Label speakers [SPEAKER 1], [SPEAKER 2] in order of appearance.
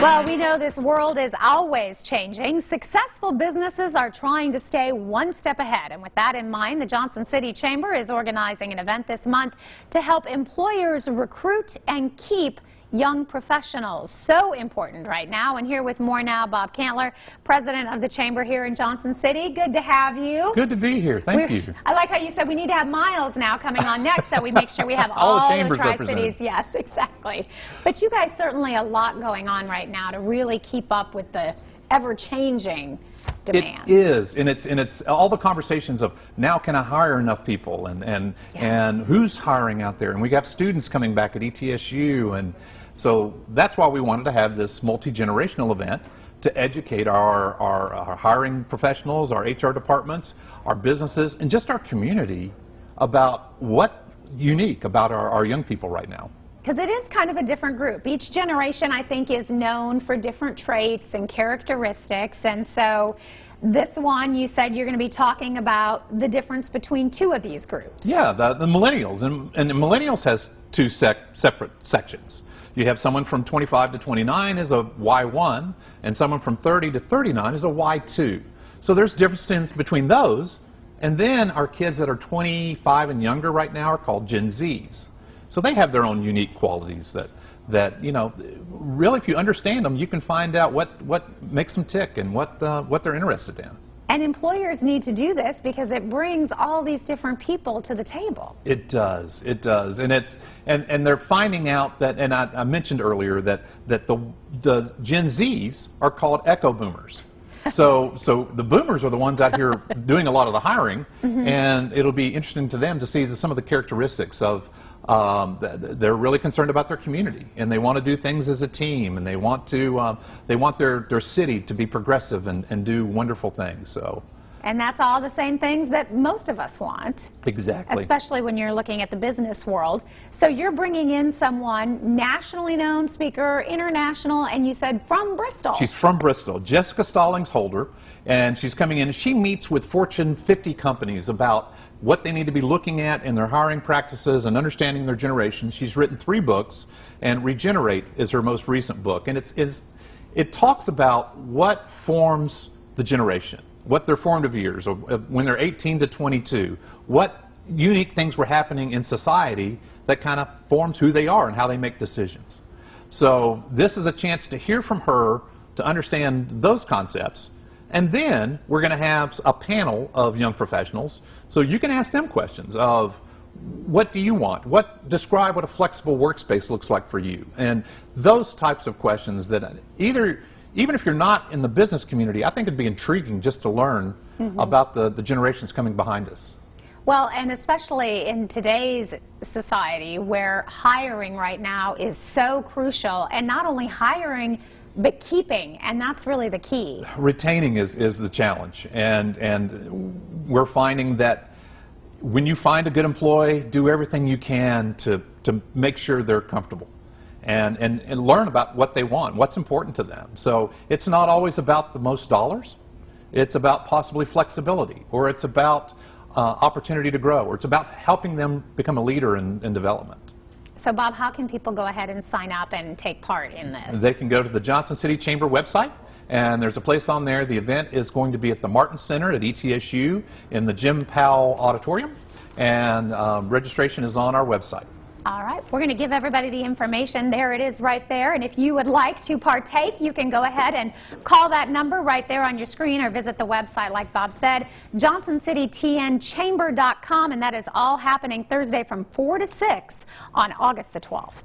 [SPEAKER 1] Well, we know this world is always changing. Successful businesses are trying to stay one step ahead. And with that in mind, the Johnson City Chamber is organizing an event this month to help employers recruit and keep young professionals. So important right now. And here with more now, Bob Cantler, president of the Chamber here in Johnson City. Good to have you.
[SPEAKER 2] Good to be here. Thank you.
[SPEAKER 1] I like how you said we need to have Miles now coming on next, so we make sure we have all the Tri-Cities. Yes, exactly. But you guys certainly a lot going on right now to really keep up with the ever-changing demand.
[SPEAKER 2] It is, and it's all the conversations of now can I hire enough people, and who's hiring out there, and we have students coming back at ETSU, and so that's why we wanted to have this multi-generational event to educate our hiring professionals, our HR departments, our businesses, and just our community about what's unique about our young people right now.
[SPEAKER 1] Because it is kind of a different group. Each generation, I think, is known for different traits and characteristics. And so this one, you said you're going to be talking about the difference between two of these groups.
[SPEAKER 2] Yeah, the millennials. And the millennials has two separate sections. You have someone from 25 to 29 is a Y1, and someone from 30 to 39 is a Y2. So there's difference between those. And then our kids that are 25 and younger right now are called Gen Zs. So they have their own unique qualities that you know, really if you understand them, you can find out what makes them tick and what they're interested in.
[SPEAKER 1] And employers need to do this because it brings all these different people to the table.
[SPEAKER 2] It does, and they're finding out that, and I mentioned earlier that the Gen Zs are called echo boomers. So the boomers are the ones out here doing a lot of the hiring, and it'll be interesting to them to see some of the characteristics of. They're really concerned about their community, and they want to do things as a team, and they want their city to be progressive and do wonderful things. So.
[SPEAKER 1] And that's all the same things that most of us want.
[SPEAKER 2] Exactly.
[SPEAKER 1] Especially when you're looking at the business world. So you're bringing in someone nationally known speaker, international, and you said from Bristol.
[SPEAKER 2] She's from Bristol, Jessica Stallings Holder, and she's coming in. She meets with Fortune 50 companies about what they need to be looking at in their hiring practices and understanding their generation. She's written 3 books, and Regenerate is her most recent book. And it talks about what forms the generation, what their formative years, or when they're 18 to 22, what unique things were happening in society that kind of forms who they are and how they make decisions. So this is a chance to hear from her, to understand those concepts. And then we're going to have a panel of young professionals, so you can ask them questions of what do you want? Describe what a flexible workspace looks like for you. And those types of questions that even if you're not in the business community, I think it'd be intriguing just to learn about the generations coming behind us.
[SPEAKER 1] Well, and especially in today's society where hiring right now is so crucial, and not only hiring, but keeping, and that's really the key.
[SPEAKER 2] Retaining is the challenge, and we're finding that when you find a good employee, do everything you can to make sure they're comfortable and learn about what they want, what's important to them. So it's not always about the most dollars. It's about possibly flexibility, or it's about opportunity to grow, or it's about helping them become a leader in development.
[SPEAKER 1] So, Bob, how can people go ahead and sign up and take part in this?
[SPEAKER 2] They can go to the Johnson City Chamber website, and there's a place on there. The event is going to be at the Martin Center at ETSU in the Jim Powell Auditorium, and registration is on our website.
[SPEAKER 1] All right, we're going to give everybody the information. There it is right there, and if you would like to partake, you can go ahead and call that number right there on your screen, or visit the website like Bob said, JohnsonCityTNChamber.com, and that is all happening Thursday from 4 to 6 on August the 12th.